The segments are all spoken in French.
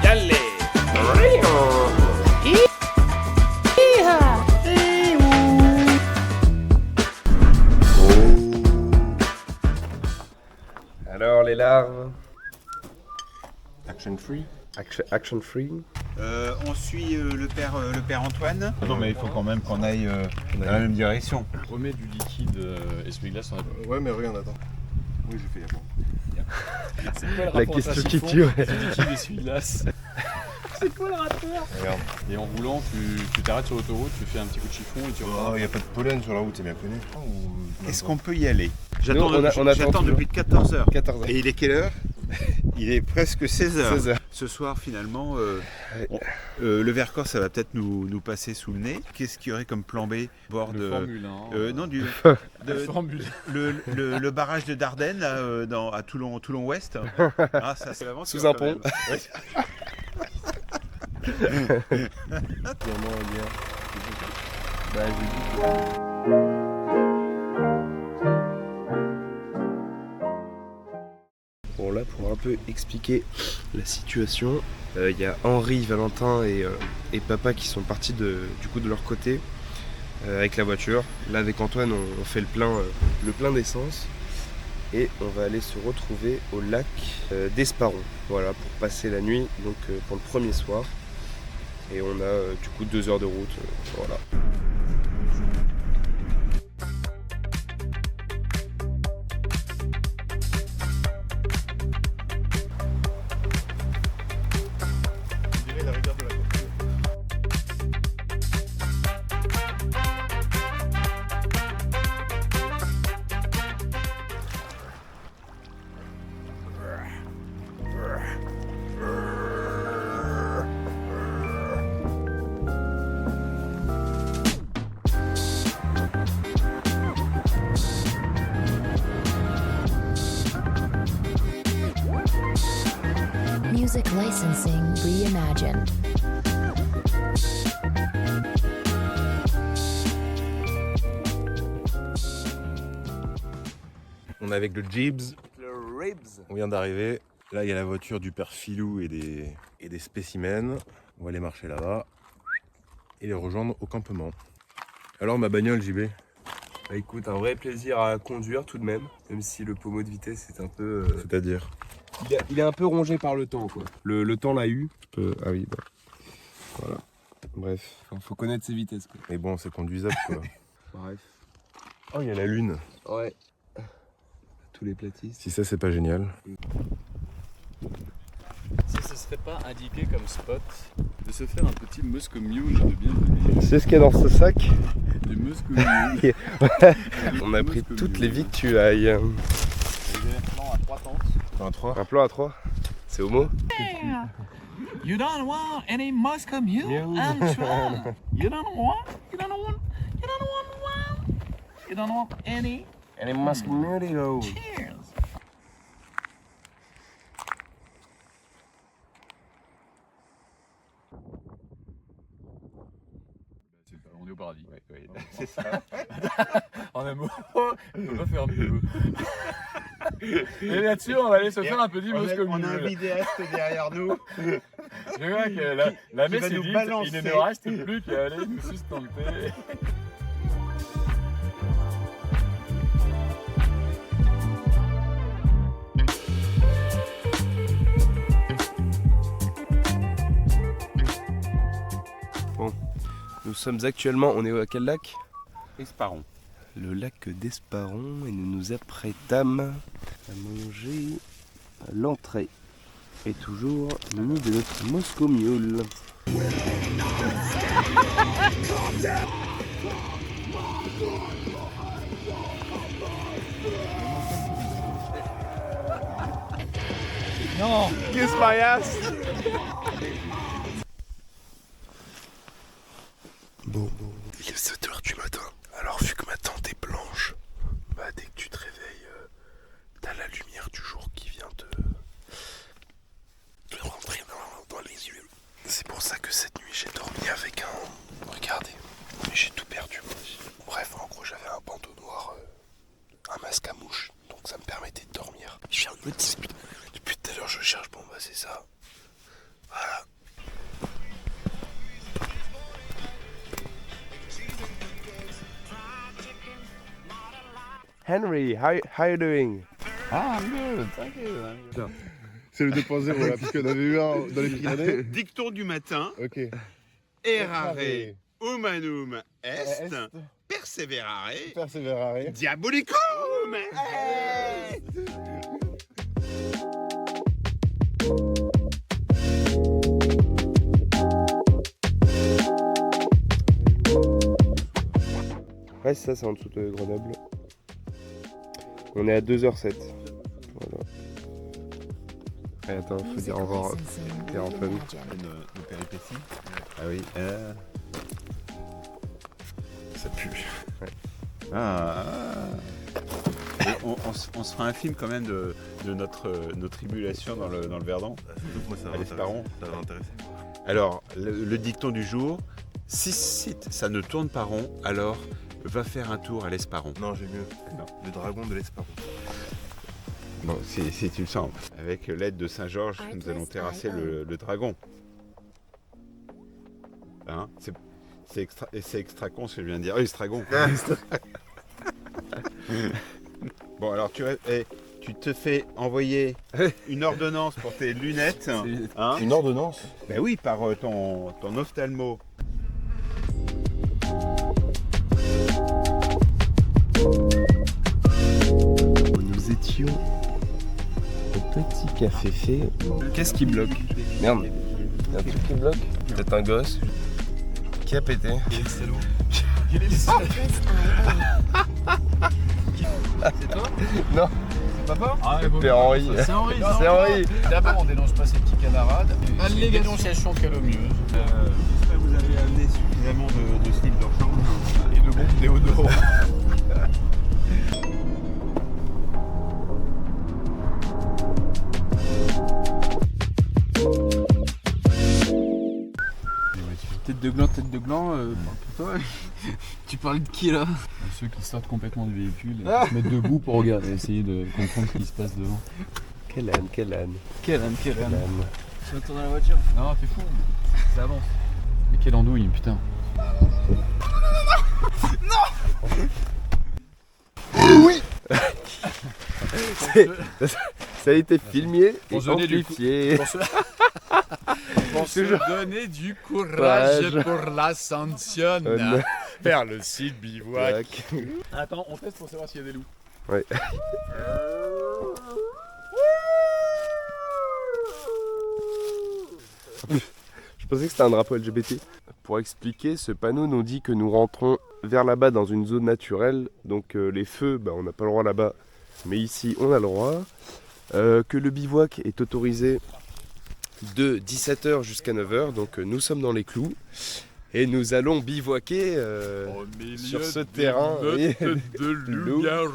Yalle. Alors les larves, Action free. action free. On suit le père Antoine. Non mais il faut quand même qu'on aille dans la même direction. Remets du liquide essuie-glace sur la... Ouais mais regarde, attends. Oui j'ai fait avant. C'est quoi le La rapport question entre un qui chiffon, tue, ouais. du liquide essuie-glace? C'est quoi le rapport? Regarde. Et en roulant, tu t'arrêtes sur l'autoroute, tu fais un petit coup de chiffon et tu repars. Oh, il n'y a pas de pollen sur la route, c'est bien connu. Est-ce qu'on peut y aller? Nous, on attend J'attends toujours. depuis 14h. 14h. Et il est quelle heure? Il est presque 16h. 16h. Ce soir, finalement, le Vercors, ça va peut-être nous passer sous le nez. Qu'est-ce qu'il y aurait comme plan B? Bord Le de... Formule 1. non, Le Formule le barrage de Dardenne là, à Toulon Ouest. Ah, ça c'est l'aventure. Sous un quand pont. même. Bon là pour un peu expliquer la situation, il y a Henri, Valentin et papa qui sont partis du coup de leur côté avec la voiture. Là avec Antoine on fait le plein d'essence et on va aller se retrouver au lac d'Esparon, voilà, pour passer la nuit, donc pour le premier soir. Et on a du coup 2 heures de route, voilà. Music licensing reimagined. On est avec le Jibs. On vient d'arriver. Là il y a la voiture du père Filou et des spécimens. On va aller marcher là-bas et les rejoindre au campement. Alors ma bagnole JB? Bah écoute, un vrai plaisir à conduire tout de même si le pommeau de vitesse est un peu... C'est-à-dire? Il est un peu rongé par le temps, quoi. Le temps l'a eu. Ah oui, bah. Voilà. Bref. Faut connaître ses vitesses, quoi. Mais bon c'est conduisable quoi. Bref. Oh il y a la lune. Ouais. Tous les platistes. Si ça c'est pas génial. Si ce serait pas indiqué comme spot de se faire un petit Moscow Mule de bienvenue. Tu sais ce qu'il y a dans ce sac? Du Moscow Mule. On a pris toutes les vies que tu ailles. Un plan à 3 tentes. Un 3. Un plan à 3. C'est homo. You don't want any Moscow Mule, Antoine? You don't want any? Elle est masque oh. Cheers. On est au paradis. C'est ça. En un mot, on peut pas faire mieux. Et là-dessus, on va aller se faire un petit Moscow On a un Mule. vidéaste derrière nous. Je vois que la messe va est nous dite, balancer. il ne nous reste plus qu'à aller nous sustenter. Nous sommes actuellement, on est à quel lac? Esparon. Le lac d'Esparon et nous nous apprêtâmes à manger à l'entrée. Et toujours muni de notre Moscow Mule. Non! Kiss my ass! Bon, il est 7h du matin. Alors vu que ma tente est blanche, bah dès que tu te réveilles, t'as la lumière du jour qui vient te rentrer dans les yeux. C'est pour ça que cette nuit j'ai dormi avec un... Regardez, mais j'ai tout perdu. Bref, en gros j'avais un bandeau noir, un masque à mouche, donc ça me permettait de dormir. dormir. Je viens de me dire, depuis tout à l'heure je cherche, bon bah c'est ça. Voilà. Henry, how you doing? Ah, I'm good, thank you. C'est le 2.0 là, puisqu'on avait eu un dans les Pyrénées. Dicton du matin. Ok. Errare humanum est, perseverare, Perseverare. diabolicum. Est. Ouais, c'est ça, c'est en dessous de Grenoble. On est à 2h07. Voilà. Et attends, faut dire au revoir. T'es en fun. Nos péripéties. Ah oui. Ça pue. Ouais. Ah. Et on se fera un film quand même de nos tribulations dans le Verdon. Surtout que moi ça À va l'Esparon. m'intéresser. Ça va m'intéresser. Alors, le dicton du jour, si ça ne tourne pas rond, alors va faire un tour à l'Esparon. Non, j'ai mieux. Non. Le dragon de l'Esparon. Bon, si tu le sens. Avec l'aide de Saint-Georges, nous allons terrasser le dragon. Hein, c'est extra con ce que je viens de dire. Estragon. Bon, alors tu te fais envoyer une ordonnance pour tes lunettes. Hein, Une ordonnance? ben oui, par ton ophtalmo. Nous étions au petit café fait. Qu'est-ce qui bloque? Merde. Il y a un truc qui bloque? Peut-être un gosse qui a pété. Press IO. Non, Papa c'est Henri. C'est Henri. C'est Henri. D'abord, on dénonce pas ses petits camarades. Allégation. C'est une dénonciation calomnieuse. J'espère que vous avez amené suffisamment de slip de rechange. Et de bons déodorants. Tête de gland, pour toi. Tu parlais de qui là? Ceux qui sortent complètement du véhicule et se mettent debout pour regarder, essayer de comprendre ce qui se passe devant. Quel âne, quel âne. Quel âne. Quel âne. Tu retournes dans la voiture? Non, t'es fou. Ça avance. Mais quelle andouille, putain. Ça a été filmé et On se donnait du amplifié. Pour se donner du courage pour l'ascension vers le site bivouac. Attends, on teste pour savoir s'il y a des loups. Ouais. Je pensais que c'était un drapeau LGBT. Pour expliquer, ce panneau nous dit que nous rentrons vers là-bas dans une zone naturelle. Donc les feux, on n'a pas le droit là-bas. Mais ici, on a le droit. Que le bivouac est autorisé de 17h jusqu'à 9h. Donc nous sommes dans les clous. Et nous allons bivouaquer sur ce terrain. de loup-garou.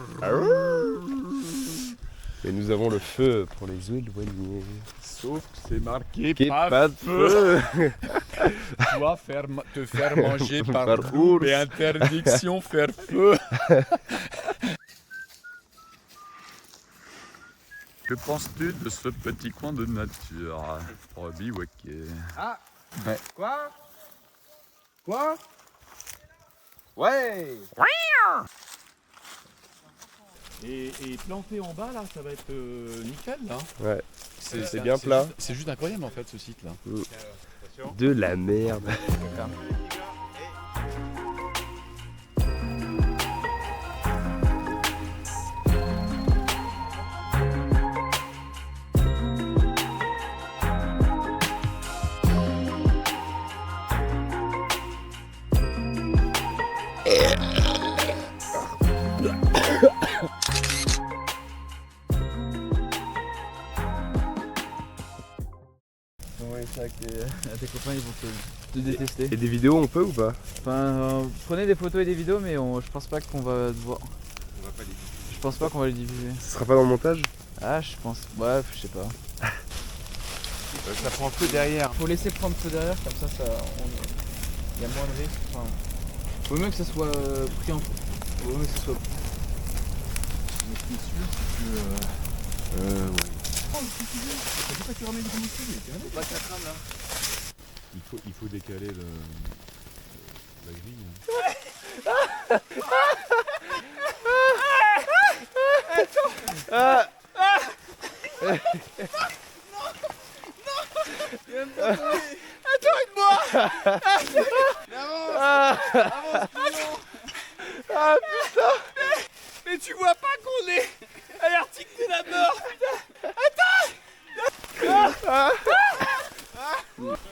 Et nous avons le feu pour les éloigner. Sauf que c'est marqué Qui est pas pas de feu. Tu dois te faire manger par Par loup ours. et interdiction faire feu. Que penses-tu de ce petit coin de nature pour bivouaquer? Quoi? Ouais. Et planté en bas là, ça va être nickel là. Ouais, c'est bien plat. C'est juste incroyable en fait ce site là. De la merde. Ouais, c'est vrai que tes copains ils vont te détester. Et des vidéos on peut ou pas? Enfin, prenez des photos et des vidéos, mais je pense pas qu'on va devoir. Je pense pas qu'on va les diffuser. Ce sera pas dans le montage? Ah, je pense. Bref, je sais pas. Ça prend que derrière. Faut laisser prendre feu derrière, comme ça, il y a moins de risques. Enfin, vaut mieux que ça soit pris en. Vaut mieux que ça soit. Mais ce qui est sûr, c'est que Il faut décaler la grille. Mais tu vois pas qu'on est à l'article de la mort, putain.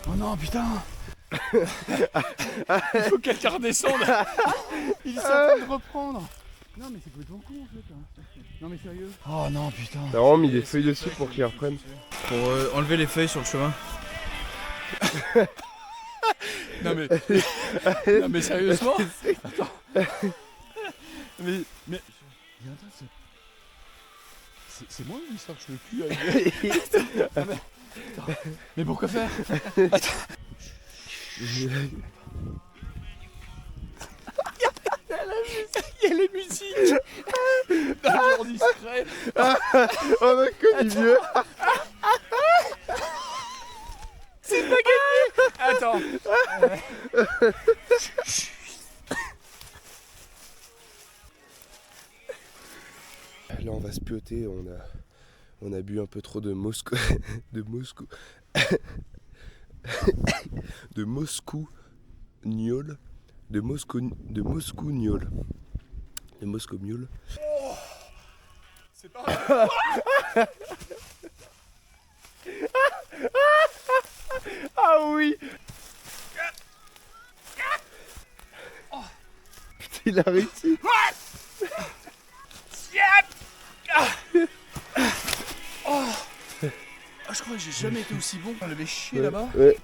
Oh non, putain. Il faut que quelqu'un redescende. Il est en train de reprendre. Non mais c'est complètement con en fait. Non mais sérieux. Oh non putain. T'as vraiment mis des feuilles dessus pour qu'ils reprennent. Pour enlever les feuilles sur le chemin. Non mais sérieusement. Attends. Mais il y a un truc, c'est moi une histoire que je veux plus avec. Mais pourquoi faire? Attends. Il y a les musiques. Dans le discret. On a connu mieux. C'est pas gagné. Attends. Là on va se pioter, on a bu un peu trop de Moscou. de Moscou. de Moscou Niol. De Moscou Niol. De Moscou Mule. Oh, c'est pas vrai. Ah oui. Putain, il a réussi. Ah, je crois que j'ai jamais été aussi bon. On l'avait chié là-bas. Ouais.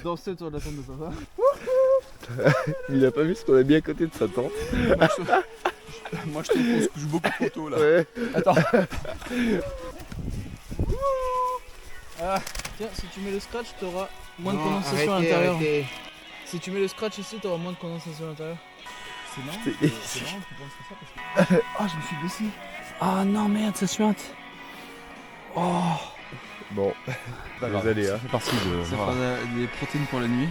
Danser autour de la tente de papa. Il a pas vu ce qu'on a mis à côté de sa tente. Moi je trouve qu'on se couche beaucoup trop tôt là. Ouais. Attends. Tiens, si tu mets le scratch, t'auras moins de condensation à l'intérieur. Si tu mets le scratch ici, t'auras moins de condensation à l'intérieur. C'est marrant que tu penses à ça parce que... Ah, je me suis blessé. Ah non, merde, ça suinte. Oh. Bon, désolé hein. C'est parti de. Ça fera des protéines pour la nuit.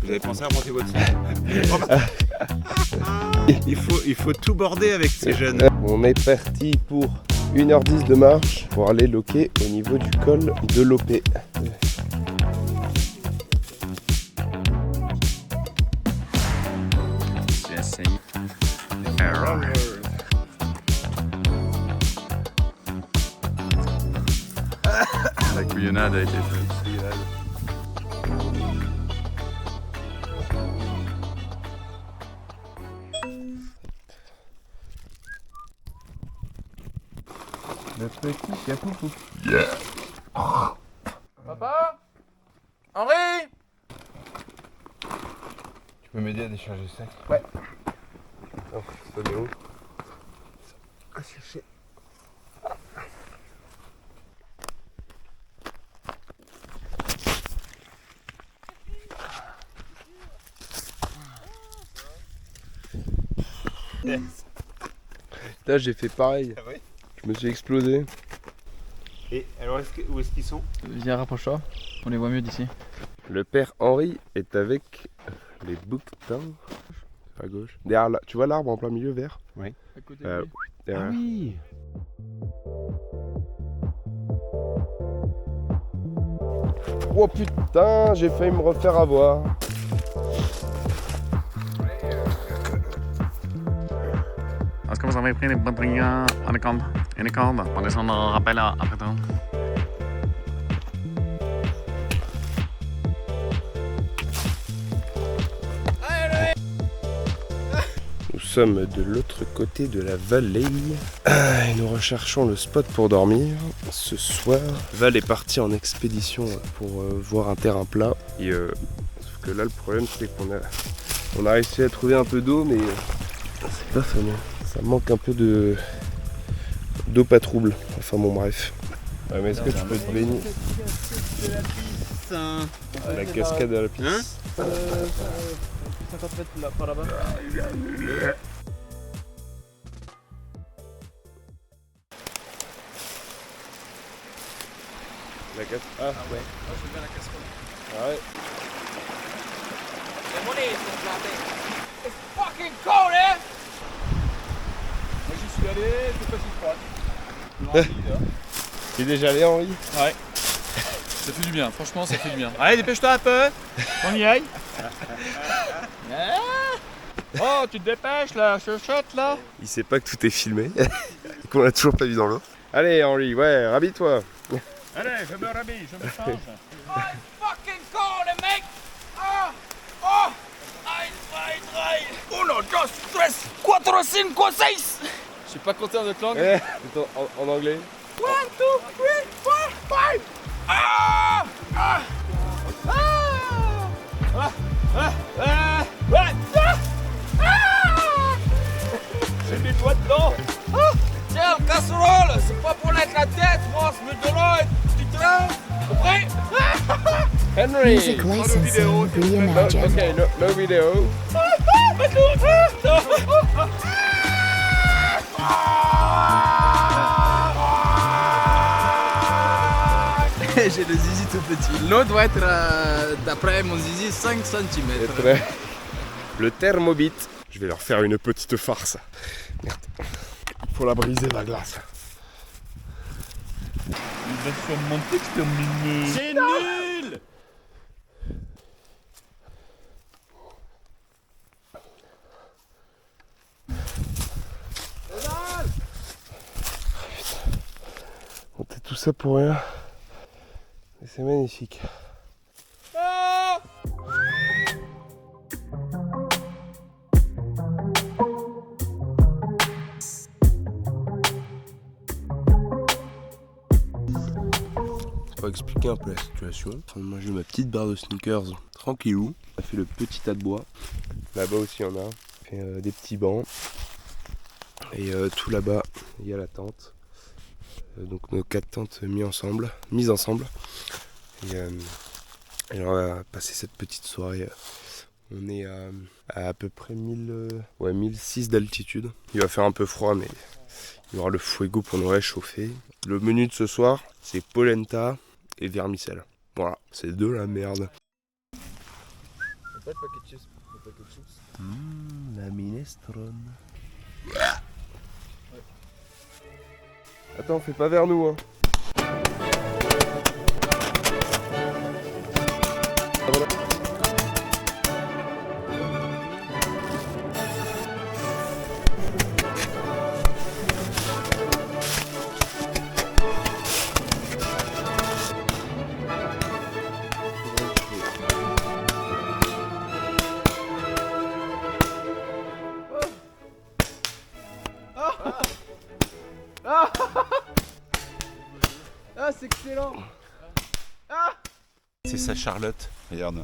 Vous avez pensé à monter votre il faut tout border avec ces jeunes. On est parti pour 1h10 de marche pour aller loquer au niveau du col de l'OP. La couillonnade a été faite. Le petit capoupou. Papa, Henri. Tu peux m'aider à décharger le sac? Ouais. Oh, ça est où? À chercher. Là j'ai fait pareil. Ah ouais. Je me suis explosé. Et alors où est-ce qu'ils sont? Viens, rapproche-toi. On les voit mieux d'ici. Le père Henri est avec les bouquetins à gauche. Derrière là, tu vois l'arbre en plein milieu vert? Oui. À côté de lui. Derrière. oui. Oh putain, j'ai failli me refaire avoir. Est-ce que vous avez pris les batteries à la corde? Et les cordes pour descendre en rappel après tout? Nous sommes de l'autre côté de la vallée et nous recherchons le spot pour dormir. Ce soir, Val est parti en expédition pour voir un terrain plat. Et, sauf que là, le problème, c'est qu'on a réussi à trouver un peu d'eau, mais c'est pas fameux. Ça manque un peu d'eau pas trouble. Enfin bon bref. Ouais, mais est-ce que tu peux te baigner la cascade à la piste? 50 mètres là, par là-bas. La cascade. Ah ouais. J'aime bien la cascade. Ah ouais. Moi j'y suis allé, c'est pas si froid. T'es déjà allé Henri? Ouais. Ça fait du bien, franchement ça fait du bien. Allez, dépêche-toi un peu, on y aille. Oh, tu te dépêches là, chuchote là. Il sait pas que tout est filmé. Qu'on l'a toujours pas vu dans l'eau. Allez Henri, ouais, rhabille-toi. Allez, je me rhabille, je me change. Je suis pas content de notre langue. C'est en anglais. J'ai mis le doigt dedans. Tiens, casserole, c'est pas pour mettre la tête, moi, c'est mettre de l'eau et du train. Compris? Henry! Music licensing reimagined. Okay, no video. J'ai le zizi tout petit. L'eau doit être, d'après mon zizi, 5 cm. Le thermobit. Je vais leur faire une petite farce. Merde. Faut la briser la glace. Il va sûrement t'exterminer. C'est nul! On fait tout ça pour rien. Et c'est magnifique. Pour expliquer un peu la situation, je suis en train de manger ma petite barre de sneakers tranquillou. On a fait le petit tas de bois. Là-bas aussi il y en a. On fait des petits bancs. Et tout là-bas il y a la tente. Donc nos 4 tentes mises ensemble. Et alors on va passer cette petite soirée. On est à peu près 1006 d'altitude. Il va faire un peu froid mais il y aura le fuego pour nous réchauffer. Le menu de ce soir c'est polenta et vermicelle. Voilà, c'est de la merde. La minestrone. Attends, fais pas vers nous hein. Ah, c'est excellent! C'est sa Charlotte, regarde.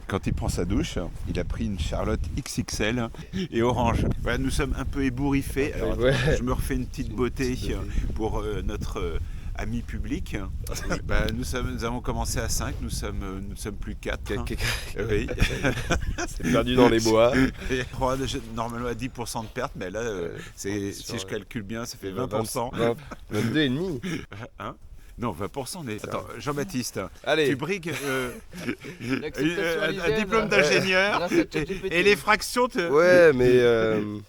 Quand il prend sa douche, il a pris une Charlotte XXL et orange. Voilà, nous sommes un peu ébouriffés. Alors, Ouais. je me refais une petite beauté pour notre ami public. Nous avons commencé à 5, nous sommes plus 4. Oui. C'est perdu dans les bois. Et normalement à 10% de perte, mais là, si je calcule bien, ça fait 20%. 22,5. Hein? Non, 20%, mais attends, Jean-Baptiste, Allez. tu brigues L'acceptation à un l'ISEM, diplôme d'ingénieur grâce à ChatGPT. et les fractions te... Ouais, mais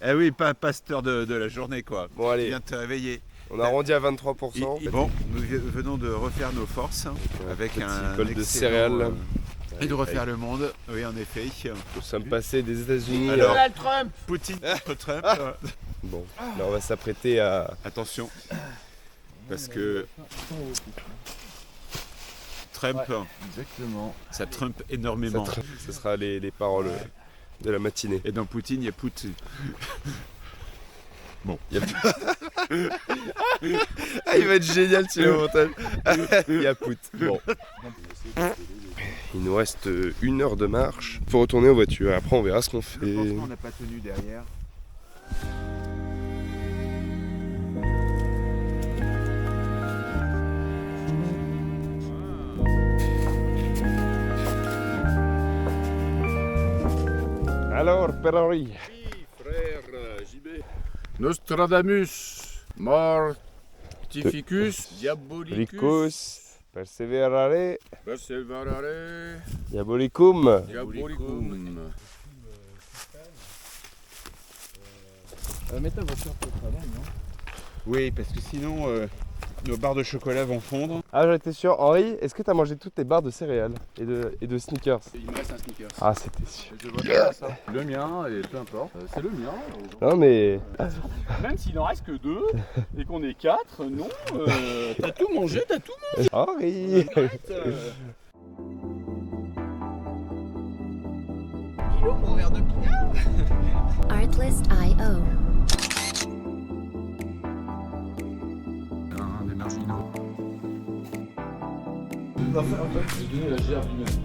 Ah oui, pas cette heure de la journée, quoi. bon, Tu allez, viens de te réveiller. on a arrondi à 23%. Bon, nous venons de refaire nos forces avec petit un bol de excellent, céréales. et de refaire le monde. Oui, en effet. Nous sommes passés des États-Unis. Alors, Donald Trump! Poutine contre Trump. Bon, là on va s'apprêter à. Attention, parce que Trump, Exactement. ça trumpe énormément. Ce sera les paroles de la matinée. Et dans Poutine, il y a Poutine. Bon. Il va être génial si le montage. Il y a Pout. Bon. Il nous reste 1 heure de marche. Faut retourner en voiture. Après on verra ce qu'on fait. Le pansement n'a pas tenu derrière. Alors, Ferrari. Frère JB. Nostradamus, Mortificus, Diabolicus, Licus. Perseverare. Perseverare, Diabolicum. Diabolicum. Mets ta voiture pour le travail, non? Oui, parce que sinon, nos barres de chocolat vont fondre. Ah, j'étais sûr. Henri, est-ce que t'as mangé toutes tes barres de céréales et de Snickers? Il me reste un sneaker. Ah, c'était sûr. Je vois bien ça. Le mien, et peu importe. C'est le mien. Non, mais. Même s'il n'en reste que 2 et qu'on est 4, non, t'as tout mangé, t'as tout Henri. Artlist.io. Des marginaux. Je vais donner la gerbe lui-même.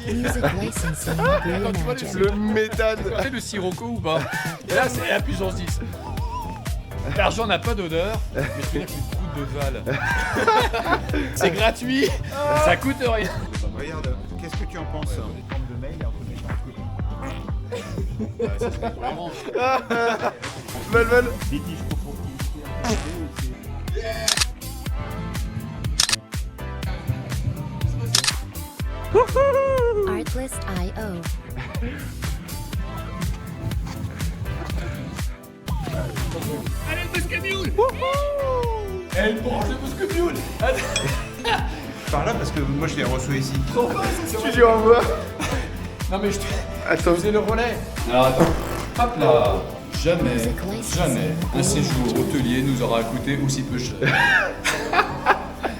Music licensing reimagined. Le méthane. C'est le sirocco ou pas? Et là, c'est la puissance 10. L'argent n'a pas d'odeur, mais je peux dire qu'une croûte de Val. C'est gratuit, ça coûte rien. Regarde, qu'est-ce que tu en penses? Vel. Artlist.io. Allez, le Buscamule! Elle branche le Buscamule! Par là, parce que moi je les reçois ici. Tu lui envoies. Non mais je Attends. faisais le relais. Alors attends, hop là. Jamais, Music licensing jamais un séjour hôtelier nous aura coûté aussi peu cher.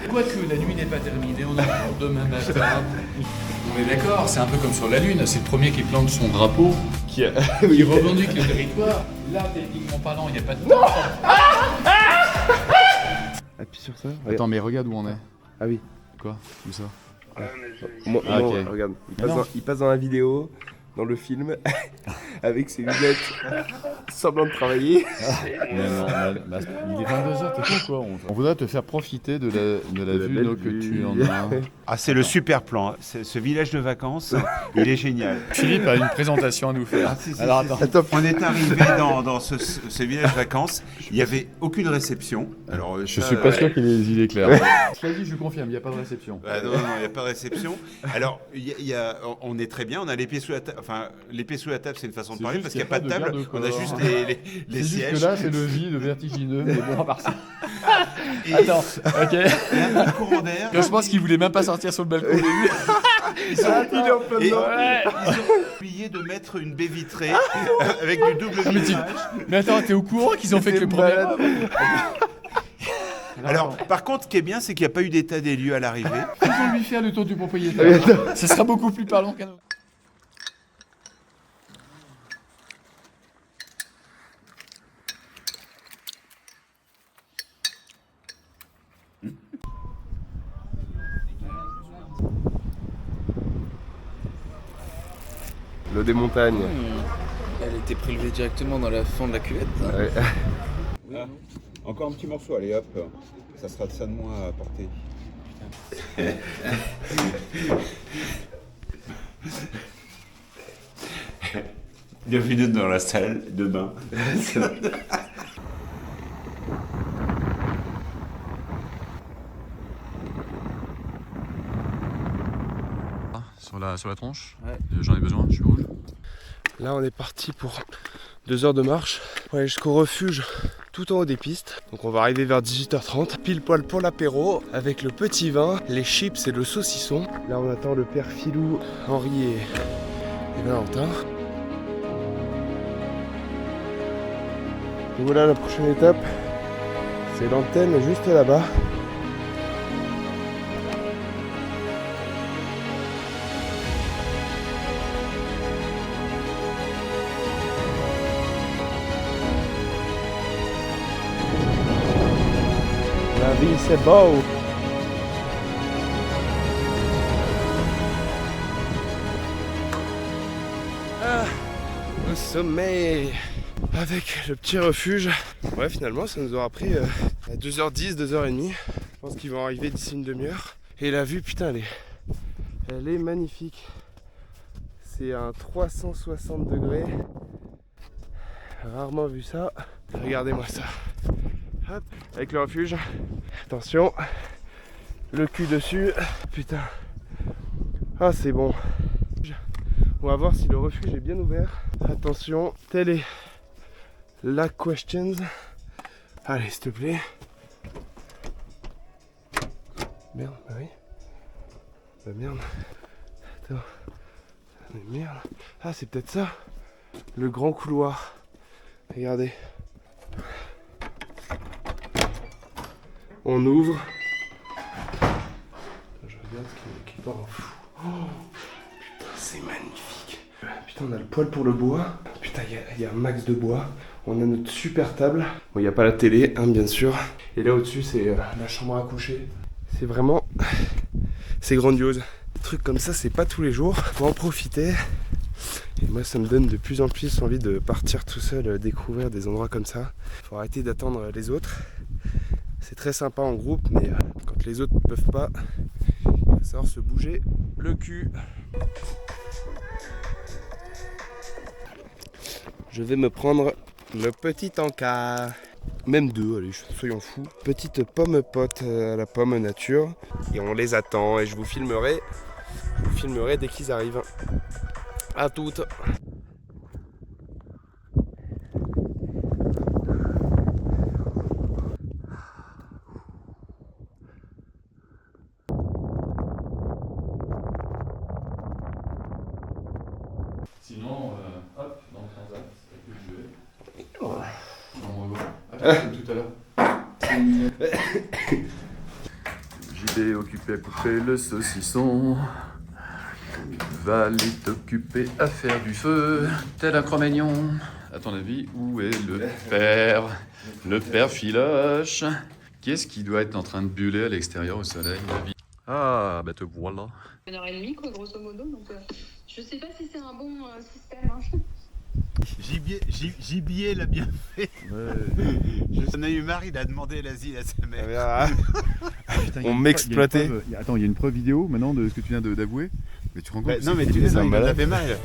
Quoique la nuit n'est pas terminée, on a encore demain matin. On est d'accord, c'est un peu comme sur la Lune, c'est le premier qui plante son drapeau, il revendique le territoire. Là, techniquement parlant, il n'y a pas de... Non. Appuie sur ça. Attends, mais regarde où on est. Ah oui. Quoi? Où ça? Moi, Ah, ok. regarde. Il passe dans la vidéo, dans le film, avec ses lunettes, semblant de travailler. Mais non, il est 22h, t'es con quoi? On voudrait te faire profiter de la vue belle que tu vue. en as. Ah, c'est le super plan. Hein. Ce village de vacances, il est génial. Philippe a une présentation à nous faire. Alors attends. On est arrivé dans ce village de vacances. Il n'y avait aucune réception. Alors, Je suis pas sûr qu'il ait les idées claires. Cela dit, je confirme, il n'y a pas de réception. Non, il n'y a pas de réception. Alors, on est très bien. On a les pieds sous la table. Enfin, les pieds sous la table, c'est une façon de C'est parler juste parce qu'il n'y a pas de table. garde-corps. On a juste les C'est sièges. juste que là, c'est le vide vertigineux, mais bon, à part ça. Et Attends, ok. il y a un courant d'air. Je pense qu'il voulait même pas sortir sur le balcon au début. Ils ont, Il est en plein et- dedans. ils ont oublié de mettre une baie vitrée avec du double vitrage. Mais attends, t'es au courant qu'ils ont fait que le premier... malade. Alors, par contre, ce qui est bien, c'est qu'il n'y a pas eu d'état des lieux à l'arrivée. Faisons lui faire le tour du propriétaire. Ce sera beaucoup plus parlant qu'un autre. L'eau des montagnes. Elle était prélevée directement dans la fond de la cuvette. Ouais. Ah, encore un petit morceau, allez hop. Ça sera de ça de moins à porter. Bienvenue dans la salle de bain. Sur la tronche. Ouais. J'en ai besoin, je suis rouge. Là, on est parti pour 2 heures de marche pour aller jusqu'au refuge tout en haut des pistes. Donc on va arriver vers 18h30, pile poil pour l'apéro, avec le petit vin, les chips et le saucisson. Là, on attend le père Philou, Henri et Valentin. Et voilà la prochaine étape, c'est l'antenne juste là-bas. La vie c'est beau. Au sommet. avec le petit refuge. Ouais, finalement, ça nous aura pris 2h10, 2h30. Je pense qu'ils vont arriver d'ici une demi-heure. Et la vue, putain, elle est magnifique. C'est un 360 degrés. Rarement vu ça. Regardez-moi ça. Hop, avec le refuge. Attention. Le cul dessus. Putain. Ah, c'est bon. On va voir si le refuge est bien ouvert. Attention, telle est la question. Allez, s'il te plaît. Merde, bah oui. Bah merde. Attends. Mais merde. Ah, c'est peut-être ça. Le grand couloir. Regardez. On ouvre. Je regarde ce qui part en fou. Oh, putain, c'est magnifique. Putain, on a le poêle pour le bois. Putain, il y a un max de bois. On a notre super table. Bon, il n'y a pas la télé, hein, bien sûr. Et là au-dessus, c'est la chambre à coucher. C'est vraiment... c'est grandiose. Des trucs comme ça, c'est pas tous les jours. Faut en profiter. Et moi, ça me donne de plus en plus envie de partir tout seul, découvrir des endroits comme ça. Faut arrêter d'attendre les autres. C'est très sympa en groupe, mais quand les autres ne peuvent pas, il faut savoir se bouger le cul. Je vais me prendre le petit encas. Même deux, allez, soyons fous. Petite pomme pote à la pomme nature. Et on les attend et je vous filmerai dès qu'ils arrivent. À toutes. Sinon, hop, dans le transat, avec le duet. On revoit. Comme tout à l'heure. JB occupé à couper le saucisson. Valet occupé à faire du feu, tel un Cro-Magnon. À ton avis, où est le père? Le père Filoche. Qui est-ce qui doit être en train de buller à l'extérieur au soleil, la vie? Ah, bah te voilà. 1h30, quoi, grosso modo. Donc, je sais pas si c'est un bon système. Hein. Gibier l'a bien fait. J'en ai eu marre, il a demandé l'asile à sa mère. On m'exploitait. Attends, il y a une preuve vidéo maintenant de ce que tu viens d'avouer. Mais tu te rends compte que Non, mais c'est tu des les as, il en malades. avait mal.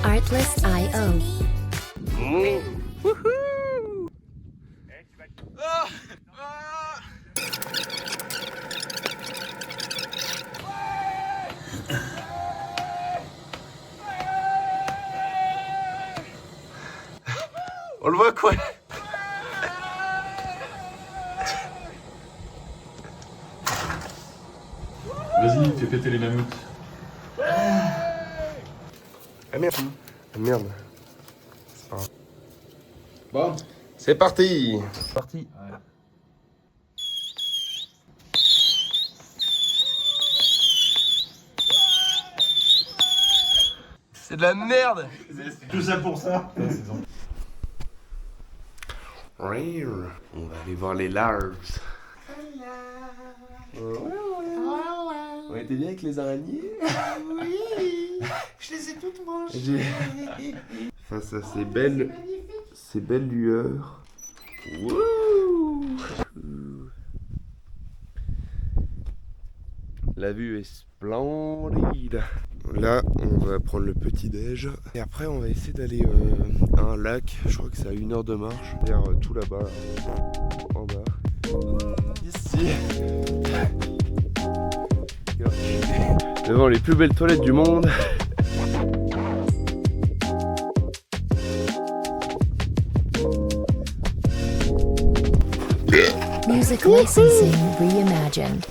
Artlist.io. On le voit quoi? Vas-y, fais péter les mammouths. Ah merde. Ah merde. C'est pas grave. Bon, C'est parti. parti. C'est de la merde. Tout ça pour ça. On va aller voir les larves. On était bien avec les araignées. Oui, je les ai toutes mangées. Face à ces belles lueurs. Wouh. La vue est splendide. Là, on va prendre le petit-déj. Et après, on va essayer d'aller à un lac. Je crois que c'est à 1 heure de marche. Vers tout là-bas, là, en bas. Ici. Devant les plus belles toilettes du monde. Music licensing reimagined.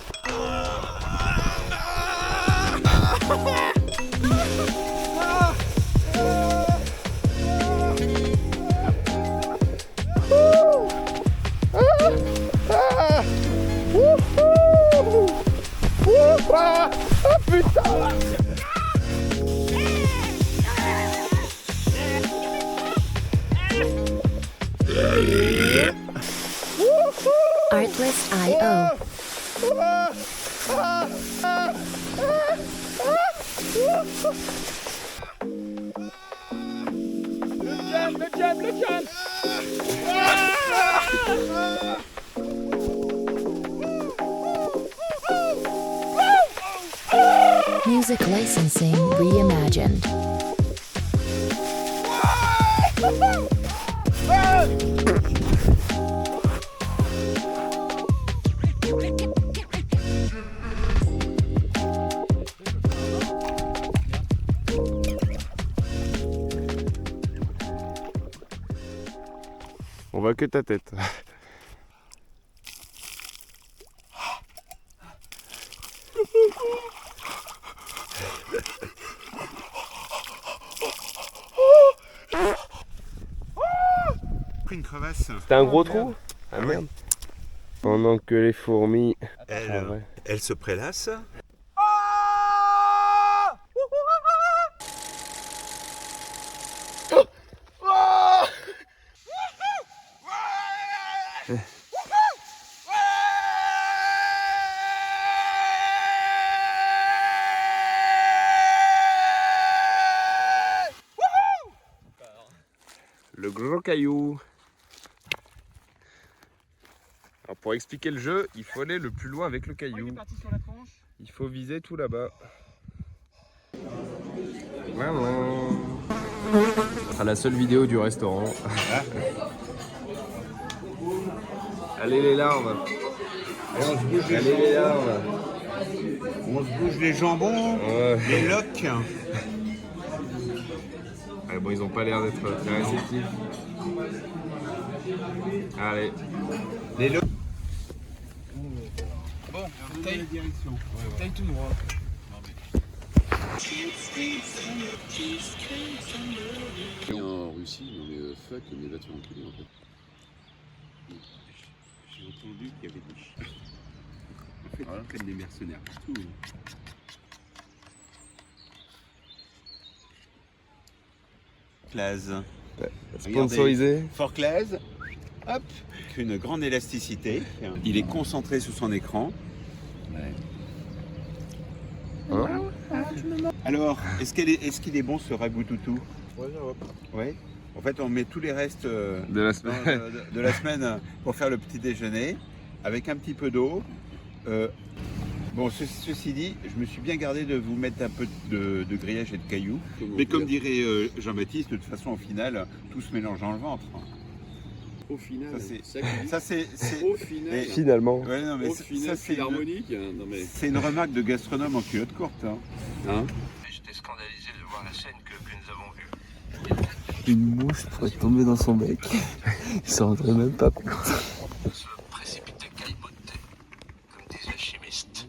Artlist.io. Music licensing reimagined. On voit que ta tête. Pris une crevasse. C'était un gros trou? Ah merde. Pendant que les fourmis... Elle se prélasse. Le gros caillou. Alors pour expliquer le jeu, il faut aller le plus loin avec le caillou. Il faut viser tout là-bas. Ce sera la seule vidéo du restaurant. Allez les larves. Allez les larves. On se bouge les jambons, les loques. Ah bon, ils ont pas l'air d'être très réceptifs. Allez. Les loques. Bon, taille tout droit. En Russie, non mais fuck, mais va te faire enculer en fait. J'ai entendu qu'il y avait des chiens. En fait, voilà. Ils prennent des mercenaires partout. Claise. Sponsorisé. Fort Claise. Hop. Une grande élasticité. Il est concentré sous son écran. Hein? Alors, est-ce qu'il est bon ce ragoût-toutou? Ouais. En fait, on met tous les restes De la semaine. de la semaine pour faire le petit déjeuner avec un petit peu d'eau. Bon, ceci dit, je me suis bien gardé de vous mettre un peu de grillage et de cailloux. Mais comme dirait Jean-Baptiste, de toute façon, au final, tout se mélange dans le ventre. Au final, Ça, c'est au final. Finalement. Ouais, non, mais Au final, c'est harmonique. Non, mais... c'est une remarque de gastronome en culotte courte. Hein. J'étais scandalisé de voir la scène que nous avons vue. Une mouche pourrait tomber dans son bec. Il s'en rendrait même pas compte. Se précipiter caillebotter, comme disent les chimistes.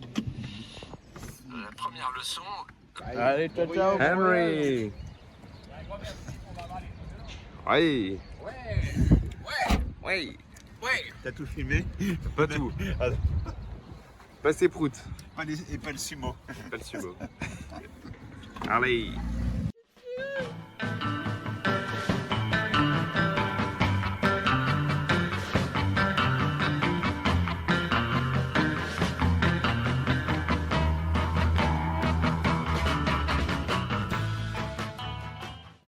La première leçon... Allez, ciao, ciao. Henry. Oui. Ouais. T'as tout filmé? Pas tout. Pas ses proutes. Et pas le sumo. Pas le sumo. Allez.